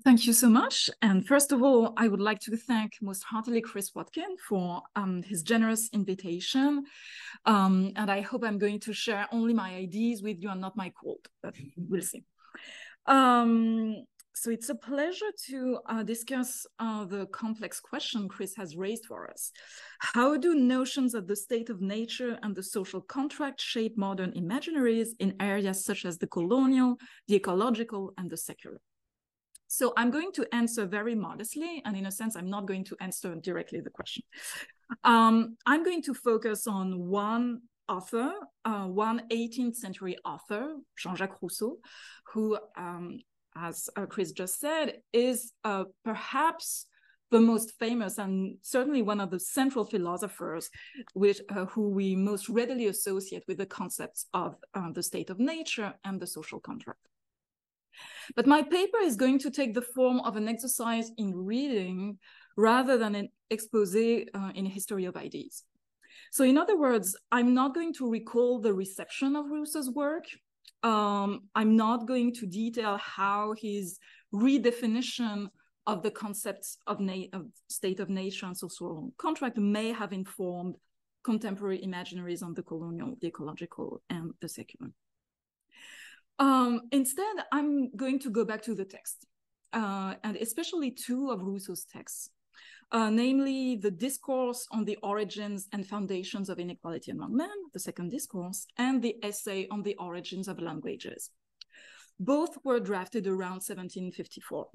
Thank you so much. And first of all, I would like to thank most heartily Chris Watkin for his generous invitation. And I hope I'm going to share only my ideas with you and not my quote, but we'll see. So it's a pleasure to discuss the complex question Chris has raised for us. How do notions of the state of nature and the social contract shape modern imaginaries in areas such as the colonial, the ecological, and the secular? So I'm going to answer very modestly, and in a sense, I'm not going to answer directly the question. I'm going to focus on one author, one 18th century author, Jean-Jacques Rousseau, who, as Chris just said, is perhaps the most famous and certainly one of the central philosophers who we most readily associate with the concepts of the state of nature and the social contract. But my paper is going to take the form of an exercise in reading rather than an expose in a history of ideas. So in other words, I'm not going to recall the reception of Rousseau's work. I'm not going to detail how his redefinition of the concepts of state of nature and social contract may have informed contemporary imaginaries on the colonial, the ecological, and the secular. Instead, I'm going to go back to the text, and especially two of Rousseau's texts, namely the Discourse on the Origins and Foundations of Inequality Among Men, the second discourse, and the Essay on the Origins of Languages. Both were drafted around 1754,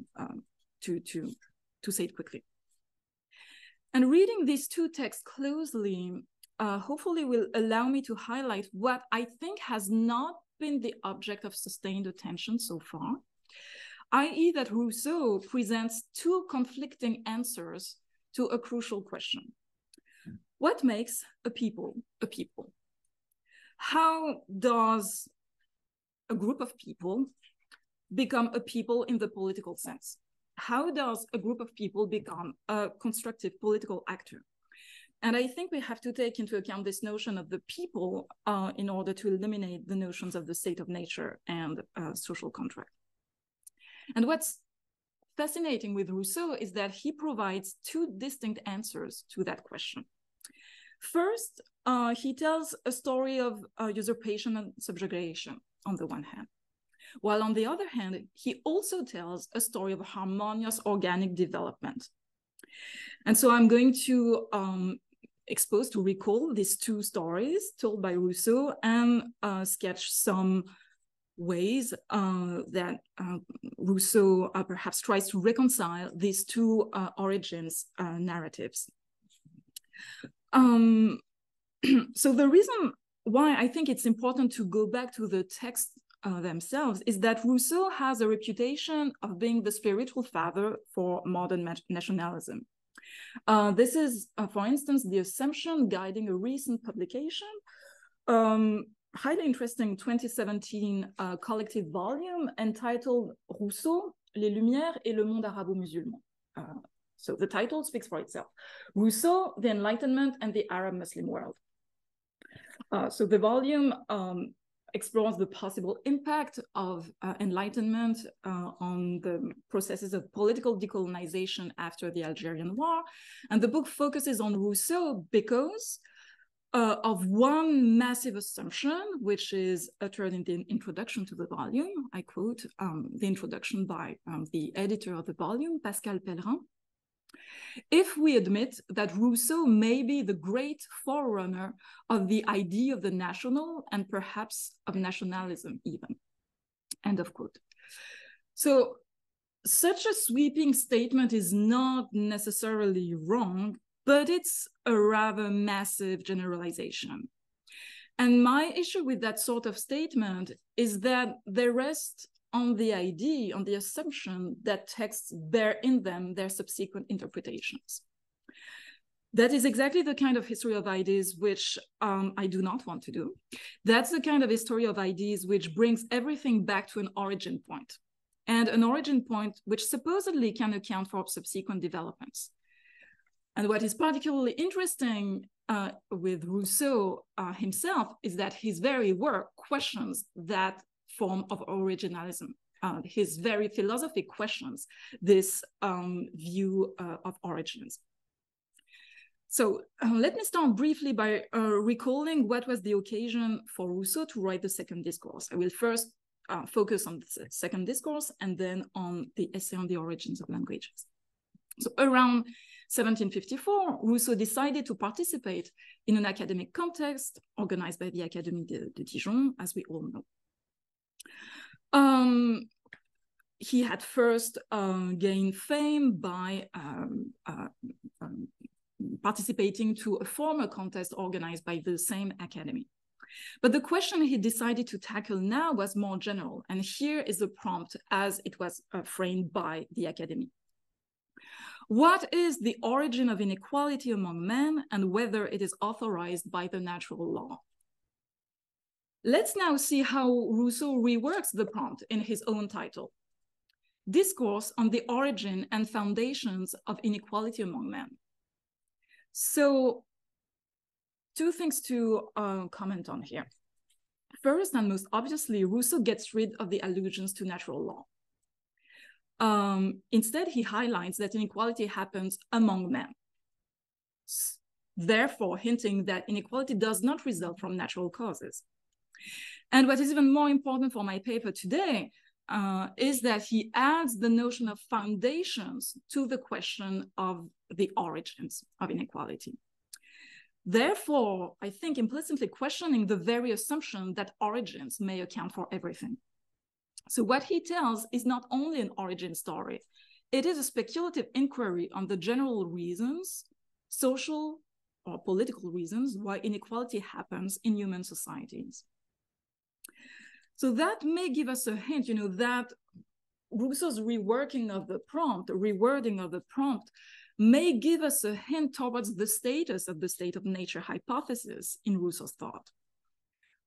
to say it quickly. And reading these two texts closely, hopefully will allow me to highlight what I think has not been the object of sustained attention so far, i.e. that Rousseau presents two conflicting answers to a crucial question. What makes a people a people? How does a group of people become a people in the political sense? How does a group of people become a constructive political actor? And I think we have to take into account this notion of the people in order to eliminate the notions of the state of nature and social contract. And what's fascinating with Rousseau is that he provides two distinct answers to that question. First, he tells a story of usurpation and subjugation on the one hand, while on the other hand, he also tells a story of harmonious organic development. And so I'm going to recall these two stories told by Rousseau and sketch some ways that Rousseau perhaps tries to reconcile these two origins narratives. So the reason why I think it's important to go back to the texts themselves is that Rousseau has a reputation of being the spiritual father for modern nationalism. This is, for instance, the assumption guiding a recent publication, highly interesting 2017 collective volume entitled Rousseau, les Lumières et le monde arabo-musulman. So the title speaks for itself. Rousseau, the Enlightenment and the Arab-Muslim world. So the volume explores the possible impact of Enlightenment on the processes of political decolonization after the Algerian War. And the book focuses on Rousseau because of one massive assumption, which is uttered in the introduction to the volume. I quote the introduction by the editor of the volume, Pascal Pellerin. If we admit that Rousseau may be the great forerunner of the idea of the national and perhaps of nationalism even, end of quote. So such a sweeping statement is not necessarily wrong, but it's a rather massive generalization. And my issue with that sort of statement is that they rest on the idea, on the assumption that texts bear in them their subsequent interpretations. That is exactly the kind of history of ideas which I do not want to do. That's the kind of history of ideas which brings everything back to an origin point, and an origin point which supposedly can account for subsequent developments. And what is particularly interesting with Rousseau himself is that his very work questions that form of originalism. his very philosophy questions this view of origins. So let me start briefly by recalling what was the occasion for Rousseau to write the second discourse. I will first focus on the second discourse and then on the essay on the origins of languages. So around 1754, Rousseau decided to participate in an academic context organized by the Académie de Dijon, as we all know. He had first gained fame by participating to a former contest organized by the same academy. But the question he decided to tackle now was more general, and here is the prompt as it was framed by the academy. What is the origin of inequality among men and whether it is authorized by the natural law? Let's now see how Rousseau reworks the prompt in his own title, Discourse on the Origin and Foundations of Inequality Among Men. So, two things to comment on here. First, and most obviously, Rousseau gets rid of the allusions to natural law. Instead, he highlights that inequality happens among men, therefore hinting that inequality does not result from natural causes. And what is even more important for my paper today is that he adds the notion of foundations to the question of the origins of inequality. Therefore, I think implicitly questioning the very assumption that origins may account for everything. So what he tells is not only an origin story, it is a speculative inquiry on the general reasons, social or political reasons, why inequality happens in human societies. So that may give us a hint, that Rousseau's reworking of the prompt, the rewording of the prompt, may give us a hint towards the status of the state of nature hypothesis in Rousseau's thought.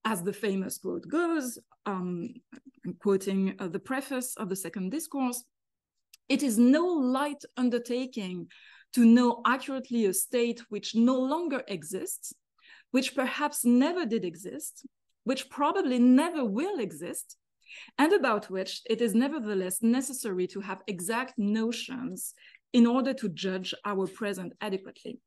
As the famous quote goes, I'm quoting the preface of the second discourse, it is no light undertaking to know accurately a state which no longer exists, which perhaps never did exist, which probably never will exist, and about which it is nevertheless necessary to have exact notions in order to judge our present adequately.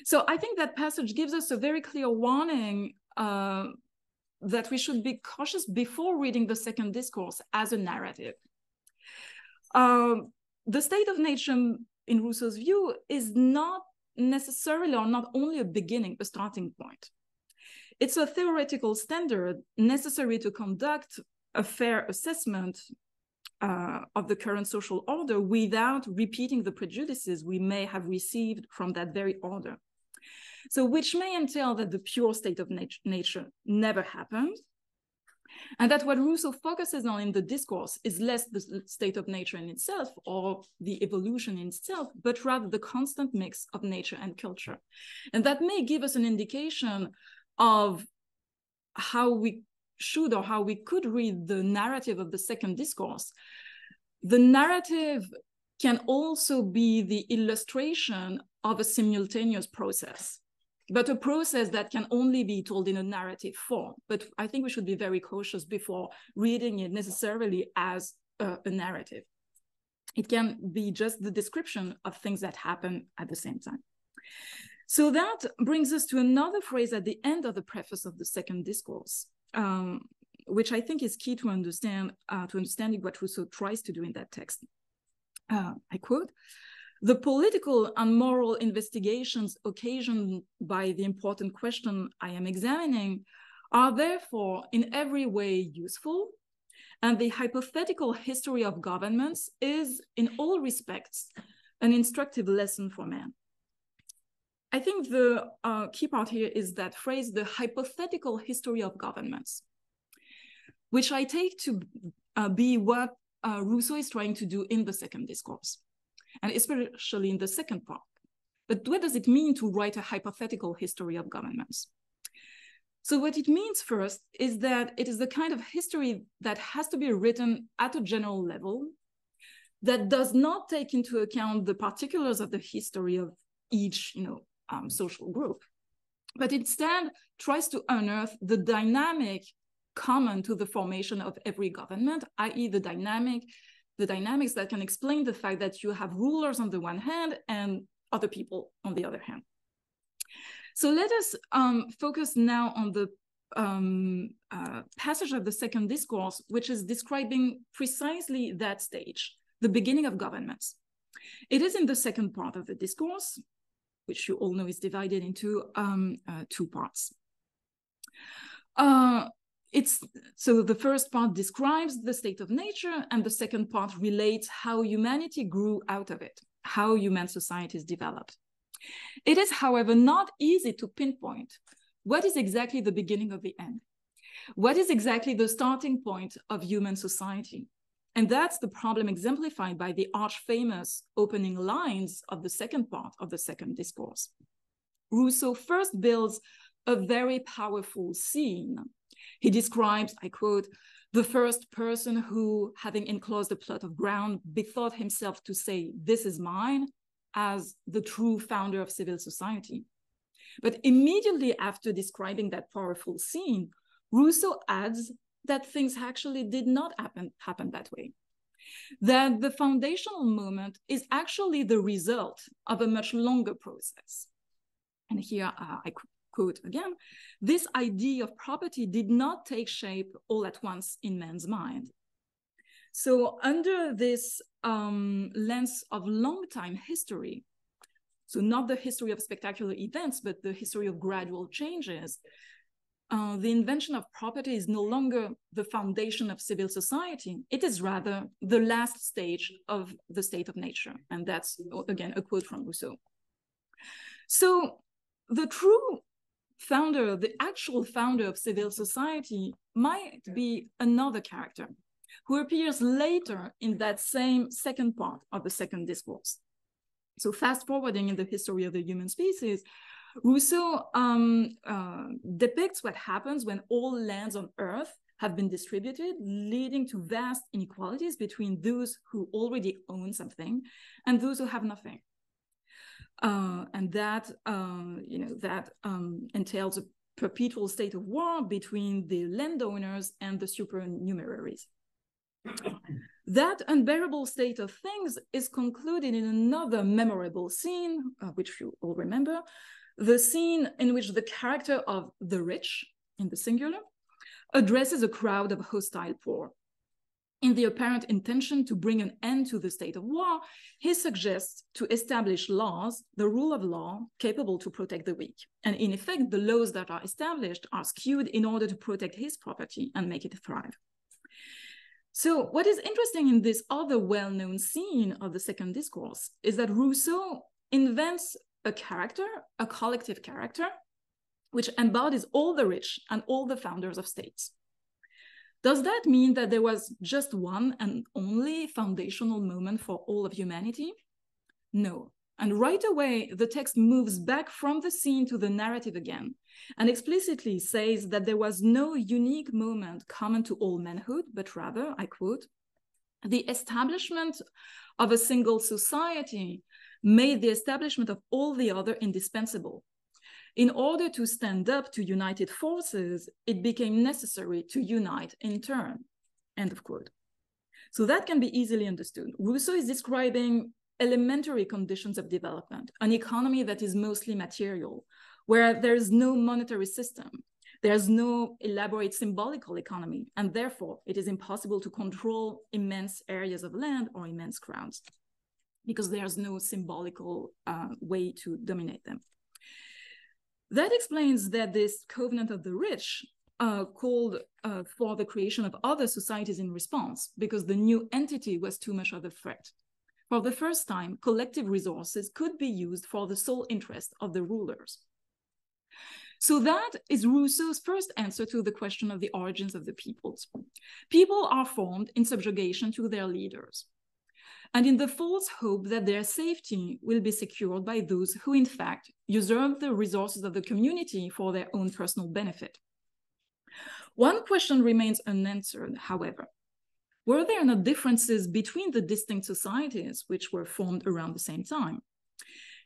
So I think that passage gives us a very clear warning that we should be cautious before reading the second discourse as a narrative. The state of nature, in Rousseau's view, is not necessarily or not only a beginning, a starting point. It's a theoretical standard necessary to conduct a fair assessment of the current social order without repeating the prejudices we may have received from that very order. So which may entail that the pure state of nature never happened, and that what Rousseau focuses on in the discourse is less the state of nature in itself or the evolution in itself, but rather the constant mix of nature and culture. And that may give us an indication of how we should or how we could read the narrative of the second discourse. The narrative can also be the illustration of a simultaneous process, but a process that can only be told in a narrative form. But I think we should be very cautious before reading it necessarily as a narrative. It can be just the description of things that happen at the same time. So that brings us to another phrase at the end of the preface of the second discourse, which I think is key to understanding what Rousseau tries to do in that text. I quote, "The political and moral investigations occasioned by the important question I am examining are therefore in every way useful, and the hypothetical history of governments is in all respects an instructive lesson for man." I think the key part here is that phrase, the hypothetical history of governments, which I take to be what Rousseau is trying to do in the second discourse, and especially in the second part. But what does it mean to write a hypothetical history of governments? So what it means first is that it is the kind of history that has to be written at a general level, that does not take into account the particulars of the history of each social group, but instead tries to unearth the dynamic common to the formation of every government, i.e. the dynamics that can explain the fact that you have rulers on the one hand and other people on the other hand. So let us focus now on the passage of the second discourse, which is describing precisely that stage, the beginning of governments. It is in the second part of the discourse, which you all know is divided into two parts. So the first part describes the state of nature, and the second part relates how humanity grew out of it, how human societies developed. It is, however, not easy to pinpoint what is exactly the beginning of the end. What is exactly the starting point of human society? And that's the problem exemplified by the arch-famous opening lines of the second part of the second discourse. Rousseau first builds a very powerful scene. He describes, I quote, the first person who, having enclosed a plot of ground, bethought himself to say, "This is mine," as the true founder of civil society. But immediately after describing that powerful scene, Rousseau adds that things actually did not happen that way. That the foundational moment is actually the result of a much longer process. And here I quote again, "This idea of property did not take shape all at once in man's mind." So under this lens of long time history, so not the history of spectacular events, but the history of gradual changes, the invention of property is no longer the foundation of civil society. It is rather the last stage of the state of nature. And that's, again, a quote from Rousseau. So the true founder, the actual founder of civil society might be another character who appears later in that same second part of the second discourse. So fast forwarding in the history of the human species, Rousseau depicts what happens when all lands on Earth have been distributed, leading to vast inequalities between those who already own something and those who have nothing. And that, entails a perpetual state of war between the landowners and the supernumeraries. That unbearable state of things is concluded in another memorable scene, which you all remember, the scene in which the character of the rich, in the singular, addresses a crowd of hostile poor. In the apparent intention to bring an end to the state of war, he suggests to establish laws, the rule of law, capable to protect the weak. And in effect, the laws that are established are skewed in order to protect his property and make it thrive. So what is interesting in this other well-known scene of the second discourse is that Rousseau invents a character, a collective character, which embodies all the rich and all the founders of states. Does that mean that there was just one and only foundational moment for all of humanity? No. And right away, the text moves back from the scene to the narrative again, and explicitly says that there was no unique moment common to all manhood, but rather, I quote, "The establishment of a single society made the establishment of all the other indispensable. In order to stand up to united forces, it became necessary to unite in turn," end of quote. So that can be easily understood. Rousseau is describing elementary conditions of development, an economy that is mostly material, where there's no monetary system, there's no elaborate symbolical economy, and therefore it is impossible to control immense areas of land or immense crowds, because there's no symbolical way to dominate them. That explains that this covenant of the rich called for the creation of other societies in response, because the new entity was too much of a threat. For the first time, collective resources could be used for the sole interest of the rulers. So that is Rousseau's first answer to the question of the origins of the peoples. People are formed in subjugation to their leaders, and in the false hope that their safety will be secured by those who, in fact, usurp the resources of the community for their own personal benefit. One question remains unanswered, however. Were there no differences between the distinct societies which were formed around the same time?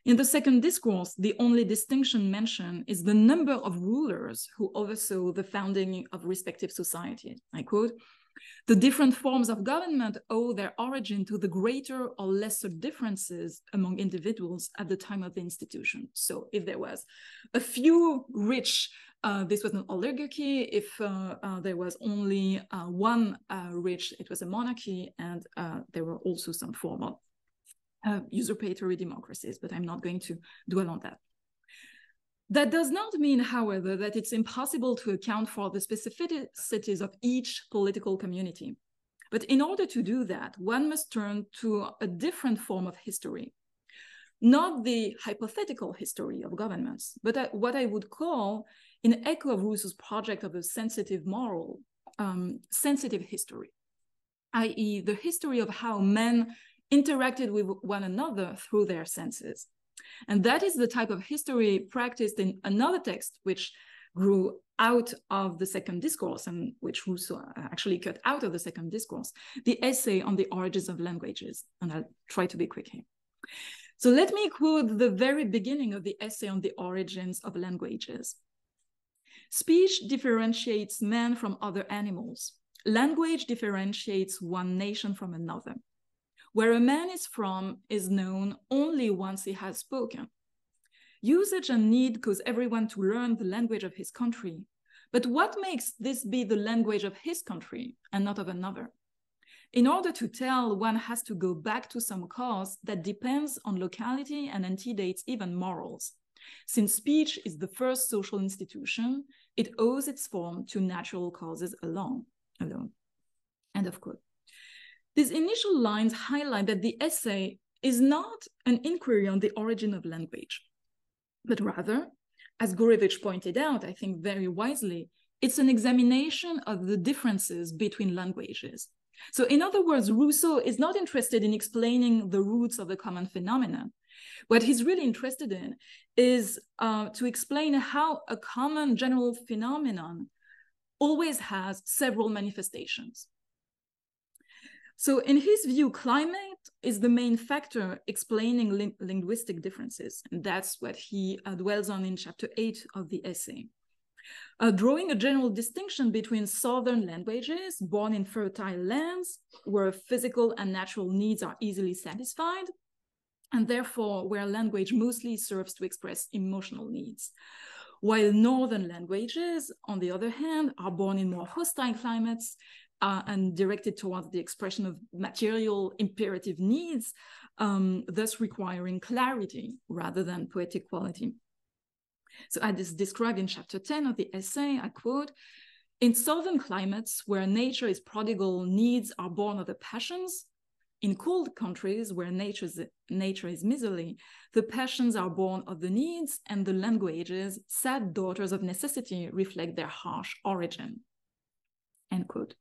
In the second discourse, the only distinction mentioned is the number of rulers who oversaw the founding of respective societies. I quote, "The different forms of government owe their origin to the greater or lesser differences among individuals at the time of the institution." So if there was a few rich, this was an oligarchy. If there was only one rich, it was a monarchy, and there were also some form of usurpatory democracies, but I'm not going to dwell on that. That does not mean, however, that it's impossible to account for the specificities of each political community. But in order to do that, one must turn to a different form of history, not the hypothetical history of governments, but what I would call, in echo of Rousseau's project of a sensitive moral, sensitive history, i.e. the history of how men interacted with one another through their senses. And that is the type of history practiced in another text, which grew out of the second discourse and which Rousseau actually cut out of the second discourse, the essay on the origins of languages. And I'll try to be quick here. So let me quote the very beginning of the essay on the origins of languages. "Speech differentiates man from other animals. Language differentiates one nation from another. Where a man is from is known only once he has spoken. Usage and need cause everyone to learn the language of his country. But what makes this be the language of his country and not of another? In order to tell, one has to go back to some cause that depends on locality and antedates even morals. Since speech is the first social institution, it owes its form to natural causes alone. End of quote. These initial lines highlight that the essay is not an inquiry on the origin of language, but rather, as Gurevich pointed out, I think very wisely, it's an examination of the differences between languages. So in other words, Rousseau is not interested in explaining the roots of the common phenomenon. What he's really interested in is to explain how a common general phenomenon always has several manifestations. So in his view, climate is the main factor explaining linguistic differences. And that's what he dwells on in chapter 8 of the essay. Drawing a general distinction between southern languages born in fertile lands where physical and natural needs are easily satisfied, and therefore where language mostly serves to express emotional needs. While northern languages, on the other hand, are born in more hostile climates and directed towards the expression of material imperative needs, thus requiring clarity rather than poetic quality. So as described in chapter 10 of the essay, I quote, "In southern climates where nature is prodigal, needs are born of the passions. In cold countries where nature is miserly, the passions are born of the needs, and the languages, sad daughters of necessity, reflect their harsh origin." End quote.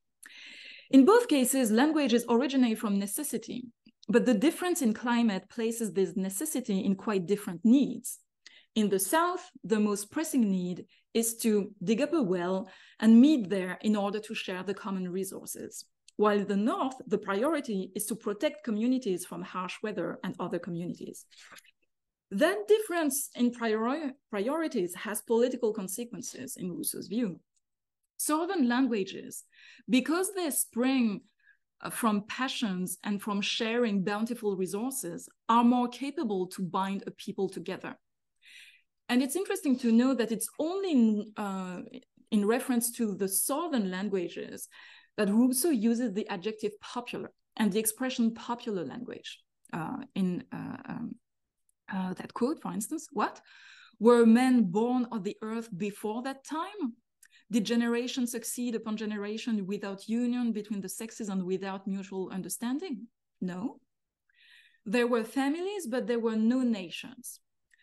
In both cases, languages originate from necessity, but the difference in climate places this necessity in quite different needs. In the South, the most pressing need is to dig up a well and meet there in order to share the common resources. While in the North, the priority is to protect communities from harsh weather and other communities. That difference in priorities has political consequences in Rousseau's view. Southern languages, because they spring from passions and from sharing bountiful resources, are more capable to bind a people together. And it's interesting to know that it's only in reference to the Southern languages that Rousseau uses the adjective popular and the expression popular language. In that quote, for instance, what? Were men born of the earth before that time? Did generation succeed upon generation without union between the sexes and without mutual understanding? No. There were families, but there were no nations.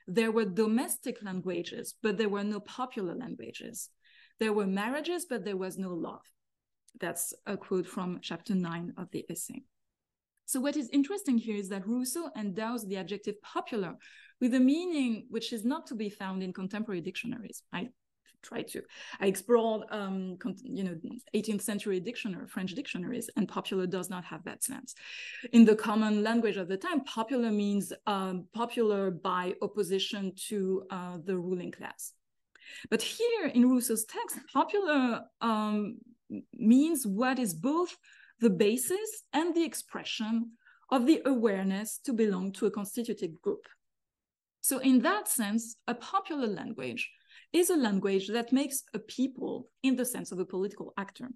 There were domestic languages, but there were no popular languages. There were marriages, but there was no love. That's a quote from chapter 9 of the essay. So what is interesting here is that Rousseau endows the adjective popular with a meaning which is not to be found in contemporary dictionaries. I I explored, 18th century French dictionaries, and popular does not have that sense. In the common language of the time, popular means popular by opposition to the ruling class. But here in Rousseau's text, popular means what is both the basis and the expression of the awareness to belong to a constitutive group. So in that sense, a popular language is a language that makes a people in the sense of a political actor.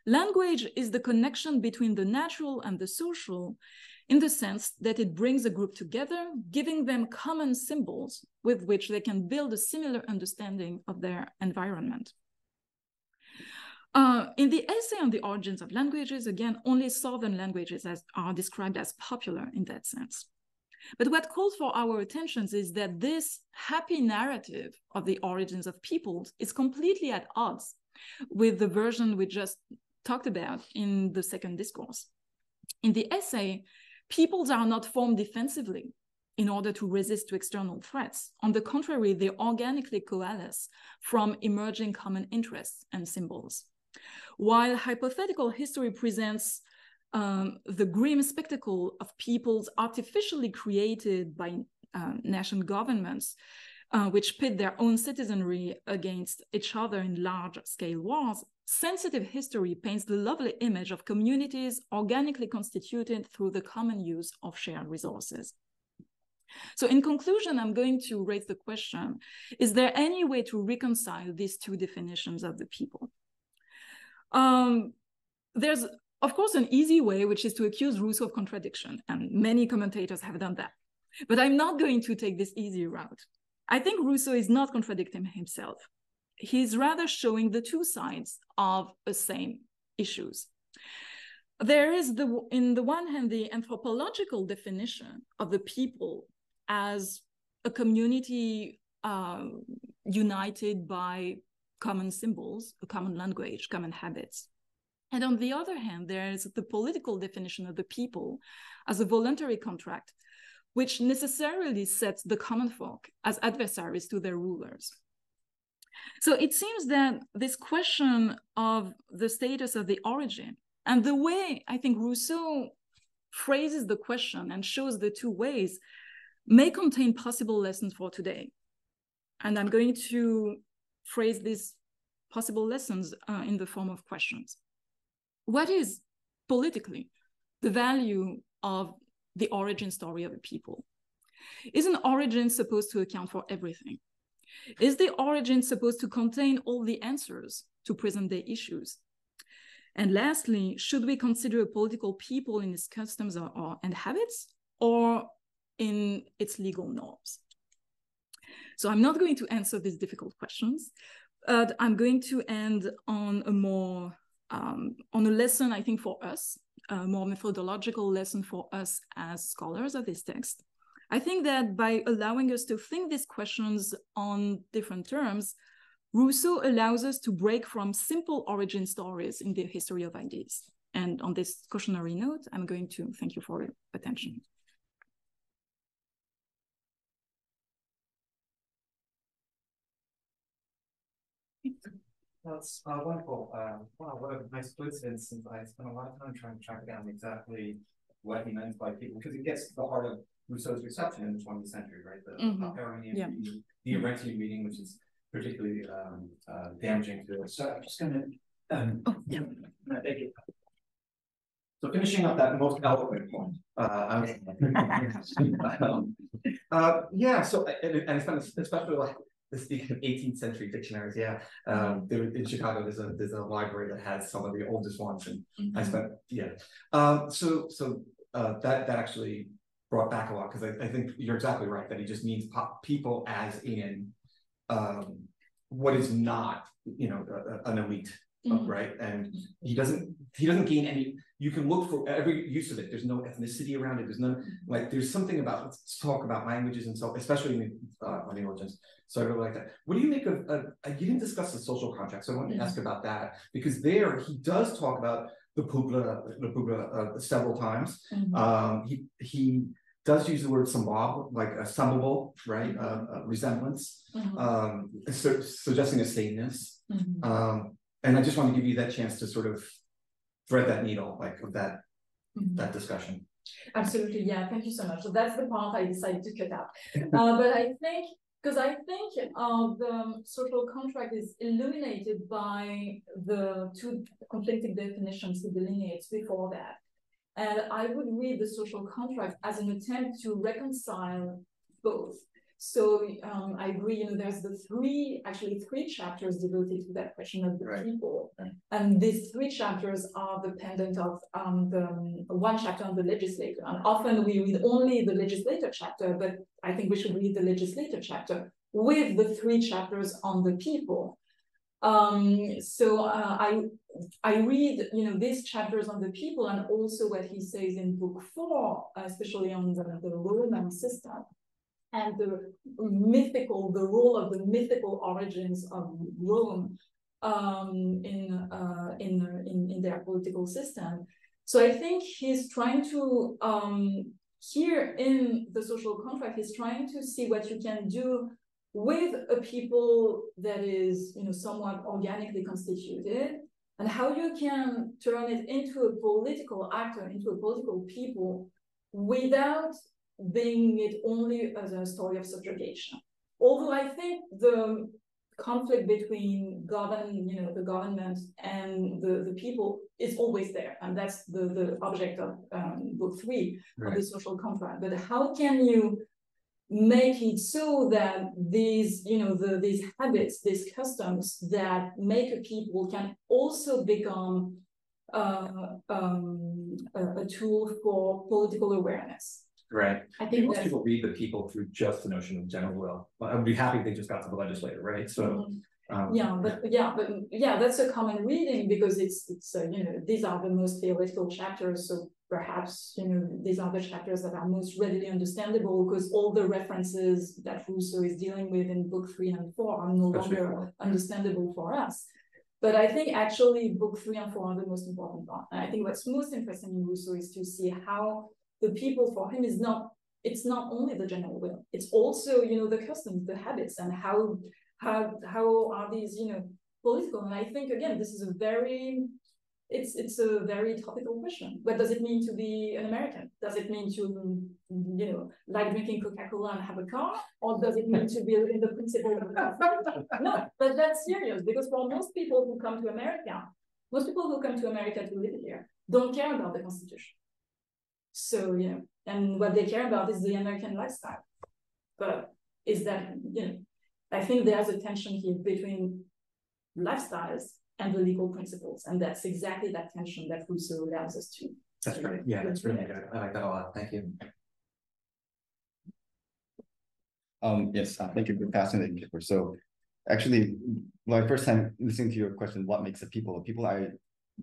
Language is the connection between the natural and the social in the sense that it brings a group together, giving them common symbols with which they can build a similar understanding of their environment. In the essay on the origins of languages, again, only Southern languages are described as popular in that sense. But what calls for our attention is that this happy narrative of the origins of peoples is completely at odds with the version we just talked about in the second discourse. In the essay, peoples are not formed defensively in order to resist to external threats. On the contrary, they organically coalesce from emerging common interests and symbols. While hypothetical history presents the grim spectacle of peoples artificially created by national governments, which pit their own citizenry against each other in large-scale wars, sensitive history paints the lovely image of communities organically constituted through the common use of shared resources. So in conclusion, I'm going to raise the question, is there any way to reconcile these two definitions of the people? There's, of course, an easy way, which is to accuse Rousseau of contradiction, and many commentators have done that. But I'm not going to take this easy route. I think Rousseau is not contradicting himself. He's rather showing the two sides of the same issues. There is, in the one hand, the anthropological definition of the people as a community united by common symbols, a common language, common habits. And on the other hand, there is the political definition of the people as a voluntary contract, which necessarily sets the common folk as adversaries to their rulers. So it seems that this question of the status of the origin and the way I think Rousseau phrases the question and shows the two ways may contain possible lessons for today. And I'm going to phrase these possible lessons in the form of questions. What is politically the value of the origin story of a people? Is an origin supposed to account for everything? Is the origin supposed to contain all the answers to present-day issues? And lastly, should we consider a political people in its customs and habits, or in its legal norms? So I'm not going to answer these difficult questions, but I'm going to end on a more, on a lesson, I think, for us, a more methodological lesson for us as scholars of this text. I think that by allowing us to think these questions on different terms, Rousseau allows us to break from simple origin stories in the history of ideas. And on this cautionary note, I'm going to thank you for your attention. That's wonderful. Wow, what a nice coincidence, since I spent a lot of time trying to track down exactly what he meant by people, because it gets to the heart of Rousseau's reception in the 20th century, right? The Aronian reading, the Arentian reading, which is particularly damaging to us. So I'm just going to thank you. So finishing up that most eloquent point, yeah. So and I found especially like speaking of 18th century dictionaries, yeah. In Chicago, there's a library that has some of the oldest ones, and I spent so that actually brought back a lot, because I think you're exactly right that he just means people as in what is not, you know, an elite, right? And he doesn't gain any. You can look for every use of it. There's no ethnicity around it. There's none, like, there's something about, let's talk about languages and so, especially on the origins. So I really like that. What do you make of, you didn't discuss the social contract, so I wanted to ask about that, because there he does talk about the peuple several times. He does use the word symbol, like a summable, right? Resemblance, suggesting a sameness. And I just want to give you that chance to sort of thread that needle, like of that that discussion. Absolutely, yeah. Thank you so much. So that's the part I decided to cut out. But I think, because I think the social contract is illuminated by the two conflicting definitions he delineates before that. And I would read the social contract as an attempt to reconcile both. So I agree, there's actually three chapters devoted to that question of the people. And these three chapters are dependent of the one chapter on the legislator. And often we read only the legislator chapter, but I think we should read the legislator chapter with the three chapters on the people. I read, these chapters on the people and also what he says in book 4, especially on the Roman system and the role of the mythical origins of Rome in their political system. So I think he's trying to, here in the social contract, he's trying to see what you can do with a people that is, somewhat organically constituted, and how you can turn it into a political actor, into a political people, without being it only as a story of subjugation. Although I think the conflict between the government and the people is always there, and that's the object of book 3 of the social contract. But how can you make it so that these, these habits, these customs that make a people can also become a tool for political awareness? Right. I think most people read the people through just the notion of general will. I would be happy if they just got to the legislator, right? So that's a common reading because it's these are the most theoretical chapters. So perhaps these are the chapters that are most readily understandable because all the references that Rousseau is dealing with in book 3 and 4 are no longer understandable for us. But I think actually book 3 and 4 are the most important part. And I think what's most interesting in Rousseau is to see how the people for him it's not only the general will, it's also, the customs, the habits, and how are these, political. And I think, again, this is a very topical question. What does it mean to be an American? Does it mean to, like drinking Coca-Cola and have a car? Or does it mean to be in the principle of the Constitution? No, but that's serious, because for most people who come to America to live here don't care about the Constitution. So, and what they care about is the American lifestyle. But is that, I think there's a tension here between lifestyles and the legal principles. And that's exactly that tension that Rousseau allows us to. That's right. Yeah, that's really good. I like that a lot. Thank you. Yes, thank you for fascinating paper. So actually, my first time listening to your question, what makes a people? I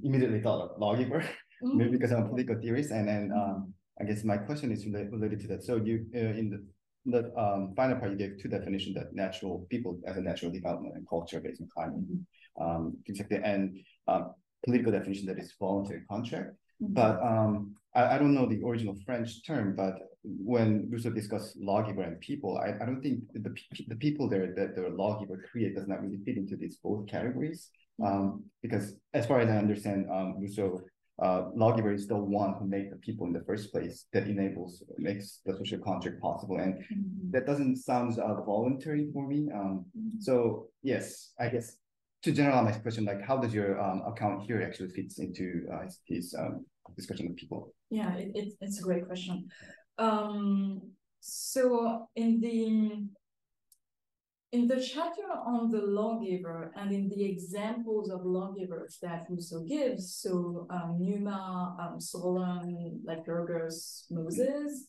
immediately thought of lawgiver. Maybe because I'm a political theorist, and then I guess my question is related to that. So you in the final part, you gave two definitions: that natural people as a natural development and culture based on climate, exactly, and political definition that is voluntary contract. But I don't know the original French term, but when Rousseau discussed lawgiver and people, I don't think the people there that the lawgiver create does not really fit into these both categories, because as far as I understand, Rousseau. Lawgiver is the one who makes the people in the first place that makes the social contract possible. And that doesn't sound voluntary for me. So yes, I guess to generalize my question, like how does your account here actually fits into his discussion of people? Yeah, it's a great question. So in the chapter on the lawgiver and in the examples of lawgivers that Rousseau gives, so Numa, Solon, like Burgers, Moses,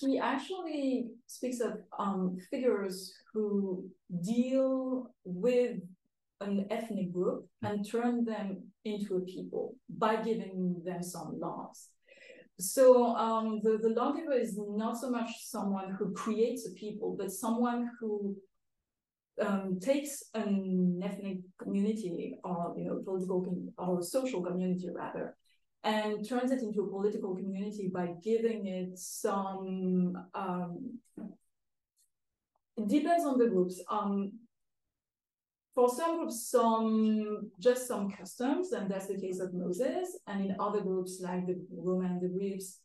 he actually speaks of figures who deal with an ethnic group and turn them into a people by giving them some laws. So the lawgiver is not so much someone who creates a people, but someone who takes an ethnic community or political or social community rather, and turns it into a political community by giving it some, it depends on the groups. For some groups, just some customs, and that's the case of Moses. And in other groups, like the Roman, the Greeks,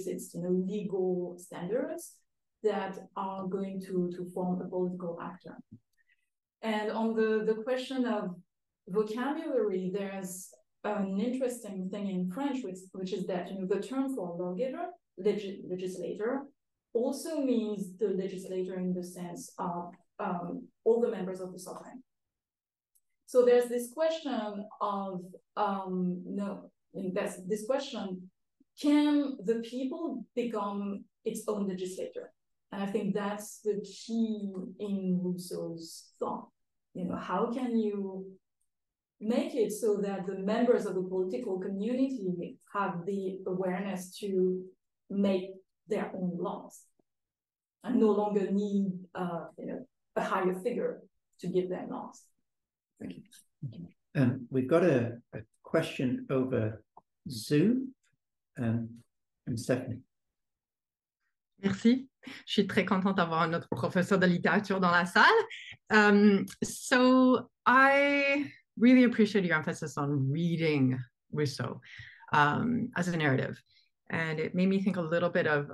it's legal standards that are going to form a political actor. And on the question of vocabulary, there's an interesting thing in French, which is that the term for lawgiver, legislator, also means the legislator in the sense of all the members of the sovereign. So there's this question of this question: can the people become its own legislator? And I think that's the key in Rousseau's thought. How can you make it so that the members of the political community have the awareness to make their own laws and no longer need a higher figure to give them laws? Thank you. We've got a question over Zoom from Stephanie. Merci. Je suis très contente d'avoir notre professeur de littérature dans la salle. So I really appreciate your emphasis on reading Rousseau as a narrative. And it made me think a little bit of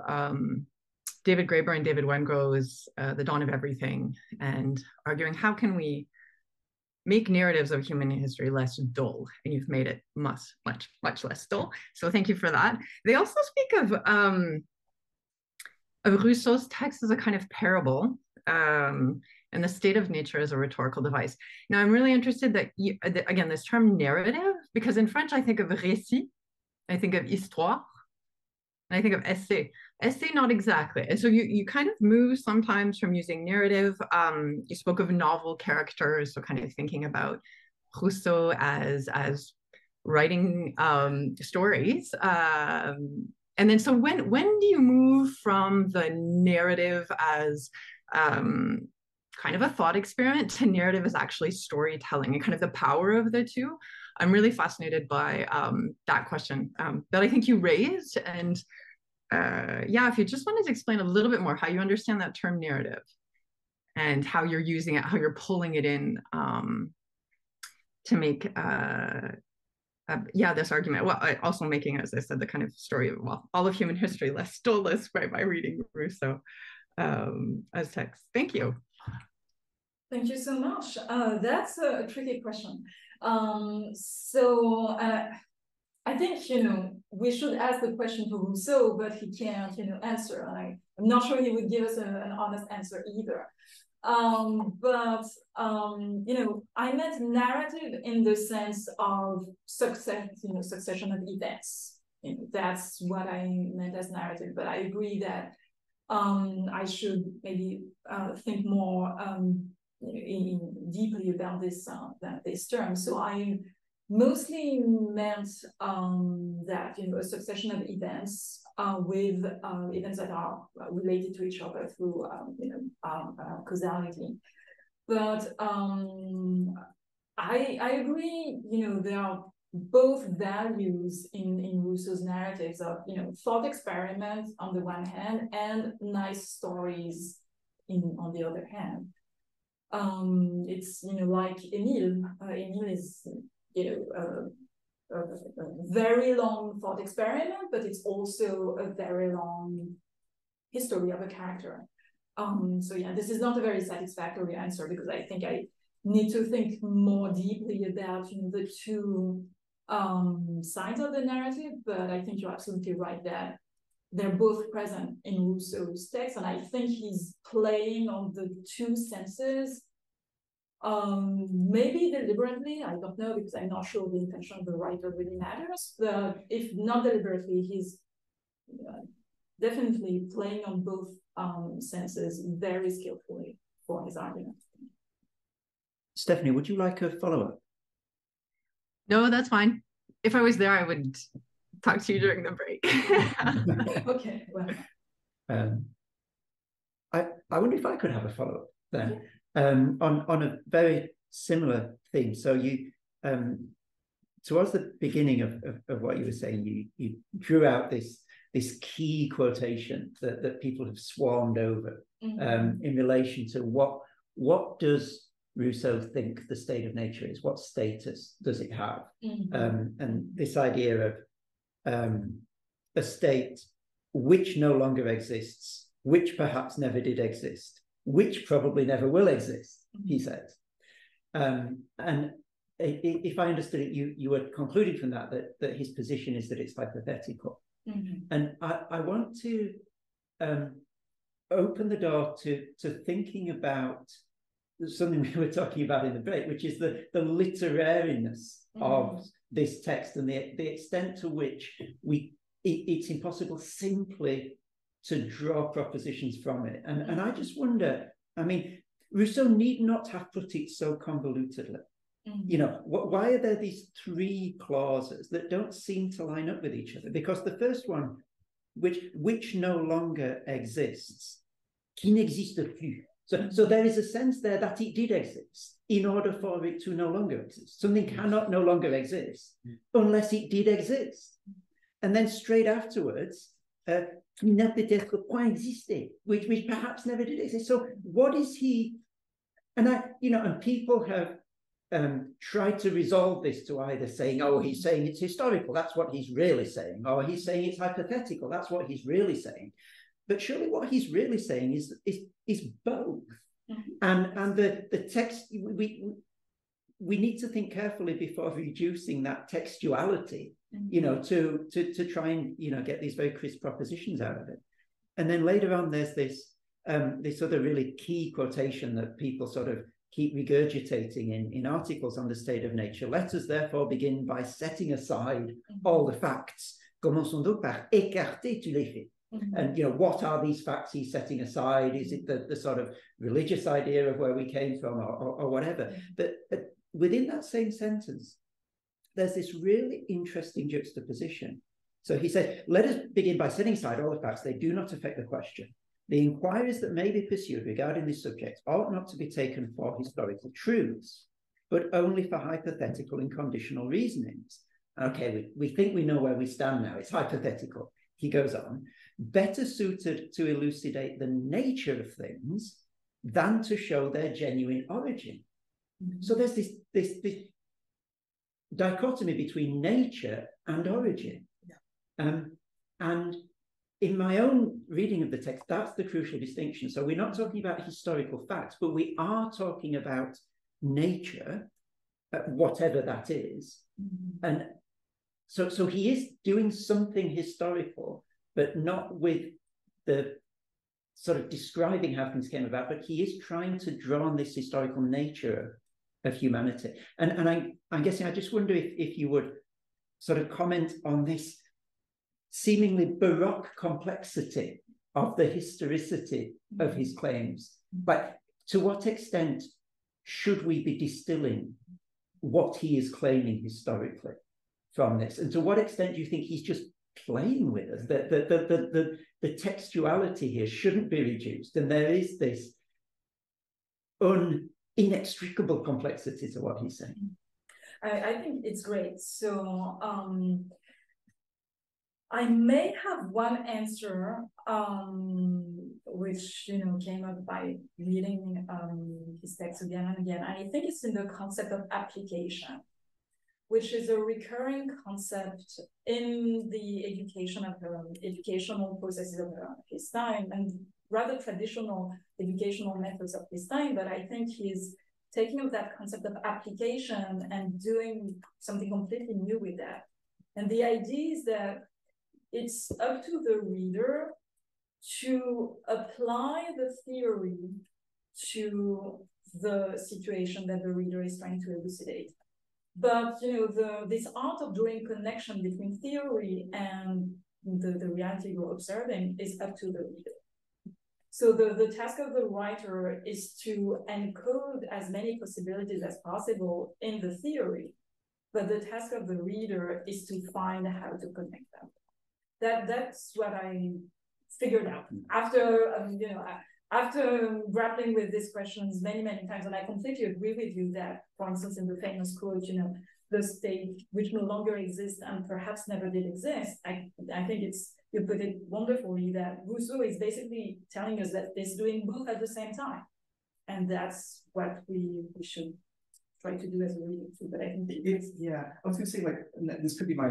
David Graeber and David Wengrow's The Dawn of Everything, and arguing how can we make narratives of human history less dull, and you've made it much less dull. So thank you for that. They also speak of Rousseau's text as a kind of parable, and the state of nature as a rhetorical device. Now, I'm really interested that again, this term narrative, because in French, I think of récit, I think of histoire, and I think of essai. Essay, not exactly. And so you kind of move sometimes from using narrative. You spoke of novel characters, so kind of thinking about Rousseau as writing stories. And then so when do you move from the narrative as kind of a thought experiment to narrative as actually storytelling, and kind of the power of the two? I'm really fascinated by that question that I think you raised. And if you just wanted to explain a little bit more how you understand that term narrative and how you're using it, how you're pulling it in to make this argument, well, also making, as I said, the kind of story of all of human history less soulless by reading Rousseau as text. Thank you. Thank you so much. That's a tricky question. I think, we should ask the question to Rousseau, but he can't, answer. And I'm not sure he would give us an honest answer either. I meant narrative in the sense of succession of events. That's what I meant as narrative. But I agree that I should maybe think more deeply about this term. So I mostly meant that a succession of events with events that are related to each other through causality. But I agree. There are both values in Rousseau's narratives of thought experiment on the one hand and nice stories on the other hand. It's like Emile. Emile is a very long thought experiment, but it's also a very long history of a character. This is not a very satisfactory answer, because I think I need to think more deeply about the two sides of the narrative. But I think you're absolutely right that they're both present in Rousseau's text, and I think he's playing on the two senses. Maybe deliberately, I don't know, because I'm not sure the intention of the writer really matters. But if not deliberately, he's definitely playing on both senses very skillfully for his argument. Stephanie, would you like a follow-up? No, that's fine. If I was there, I would talk to you during the break. Okay. Well. I wonder if I could have a follow-up then, on a very similar theme. So towards the beginning of what you were saying, you drew out this key quotation that people have swarmed over in relation to what does Rousseau think the state of nature is? What status does it have? And this idea of a state which no longer exists, which perhaps never did exist, which probably never will exist, he says. And if I understood it, you were concluding from that his position is that it's hypothetical. And I want to open the door to thinking about something we were talking about in the break, which is the literariness of this text and the extent to which it's impossible simply to draw propositions from it. And I just wonder, I mean, Rousseau need not have put it so convolutedly. You know, why are there these three clauses that don't seem to line up with each other? Because the first one, which no longer exists, qui n'existe plus. So there is a sense there that it did exist in order for it to no longer exist. Something cannot no longer exist unless it did exist. And then straight afterwards, qui n'a peut-être point existé, which perhaps never did exist. So what is he? And people have tried to resolve this to either saying, oh, he's saying it's historical, that's what he's really saying, or he's saying it's hypothetical, that's what he's really saying. But surely what he's really saying is both. And the text, we need to think carefully before reducing that textuality, to try and get these very crisp propositions out of it. And then later on, there's this other really key quotation that people sort of keep regurgitating in articles on the state of nature. Let us therefore begin by setting aside all the facts. Commençons donc par écarter tous les faits. And what are these facts he's setting aside? Is it the sort of religious idea of where we came from, or whatever? But within that same sentence, there's this really interesting juxtaposition. So he said, let us begin by setting aside all the facts. They do not affect the question. The inquiries that may be pursued regarding this subject ought not to be taken for historical truths, but only for hypothetical and conditional reasonings. Okay, we think we know where we stand now. It's hypothetical. He goes on, better suited to elucidate the nature of things than to show their genuine origin. So there's this dichotomy between nature and origin. And in my own reading of the text, that's the crucial distinction. So we're not talking about historical facts, but we are talking about nature, whatever that is. And so he is doing something historical, but not with the sort of describing how things came about, but he is trying to draw on this historical nature of humanity. And I'm guessing, I just wonder if you would sort of comment on this seemingly baroque complexity of the historicity of his claims. But to what extent should we be distilling what he is claiming historically from this? And to what extent do you think he's just playing with us? That the textuality here shouldn't be reduced, and there is this inextricable complexity to what he's saying. I think it's great. So I may have one answer, which came up by reading his text again and again. And I think it's in the concept of application, which is a recurring concept in the educational processes of his time, and rather traditional educational methods of his time. But I think he's taking up that concept of application and doing something completely new with that. And the idea is that it's up to the reader to apply the theory to the situation that the reader is trying to elucidate. But this art of drawing connection between theory and the reality you're observing is up to the reader. So the task of the writer is to encode as many possibilities as possible in the theory, but the task of the reader is to find how to connect them. That's what I figured out after after grappling with these questions many times. And I completely agree with you that, for instance, in the famous quote, the state which no longer exists and perhaps never did exist. I think you put it wonderfully that Rousseau is basically telling us that it's doing both at the same time. And that's what we should try to do as a reader too. But I think yeah, I was gonna say, like, this could be my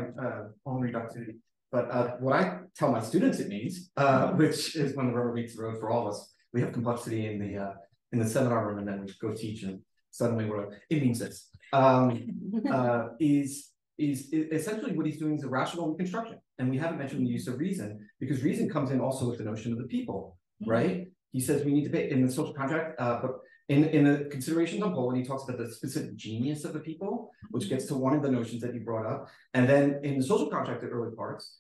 own reductivity, but what I tell my students it means, which is when the rubber meets the road for all of us, we have complexity in the seminar room, and then we go teach, and suddenly it means this. Is essentially what he's doing is a rational reconstruction. And we haven't mentioned the use of reason, because reason comes in also with the notion of the people, right? He says we need to pay in the social contract, but in the considerations on Poland, he talks about the specific genius of the people, which gets to one of the notions that he brought up. And then in the social contract, the early parts,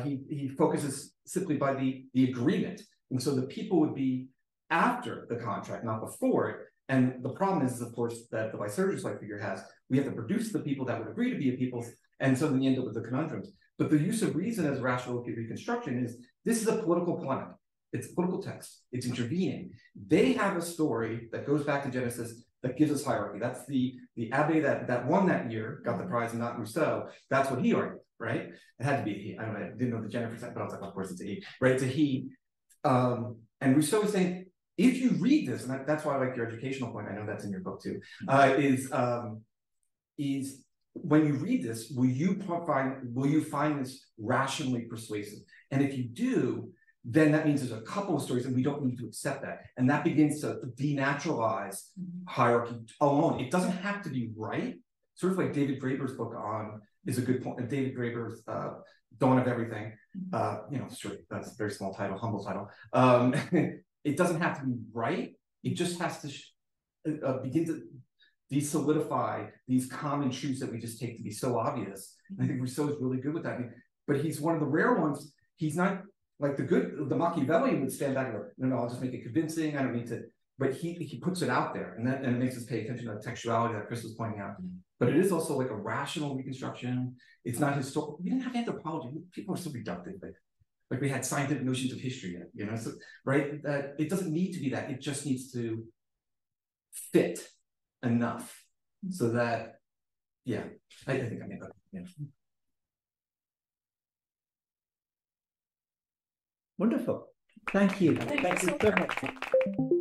he focuses simply by the agreement. And so the people would be after the contract, not before it. And the problem is, of course, that the Lycurgus-like figure has, we have to produce the people that would agree to be a people, and so then you end up with the conundrums. But the use of reason as rational reconstruction is, this is a political polemic. It's a political text. It's intervening. They have a story that goes back to Genesis that gives us hierarchy. That's the abbé that won that year, got the prize, and not Rousseau. That's what he argued, right? It had to be a he. I don't know, I didn't know the gender percent, but I was like, of course it's a he, right? It's a he. And Rousseau is saying, if you read this, and that's why I like your educational point, I know that's in your book too, is when you read this, will you find this rationally persuasive? And if you do, then that means there's a couple of stories and we don't need to accept that. And that begins to denaturalize hierarchy alone. It doesn't have to be right. Sort of like David Graeber's book is a good point. David Graeber's Dawn of Everything. Sure, that's a very small title, humble title. It doesn't have to be right. It just has to begin to de-solidify these common truths that we just take to be so obvious. And I think Rousseau is really good with that. But he's one of the rare ones. He's not like the Machiavellian would stand back and go, no, I'll just make it convincing. I don't need to. But he puts it out there, and it makes us pay attention to the textuality that Chris was pointing out. But it is also like a rational reconstruction. It's not historical. We didn't have anthropology. People are so reductive. Like we had scientific notions of history in it, so, right? That it doesn't need to be that. It just needs to fit enough so that, I think I made that. Yeah. Wonderful. Thank you. Thank you so much.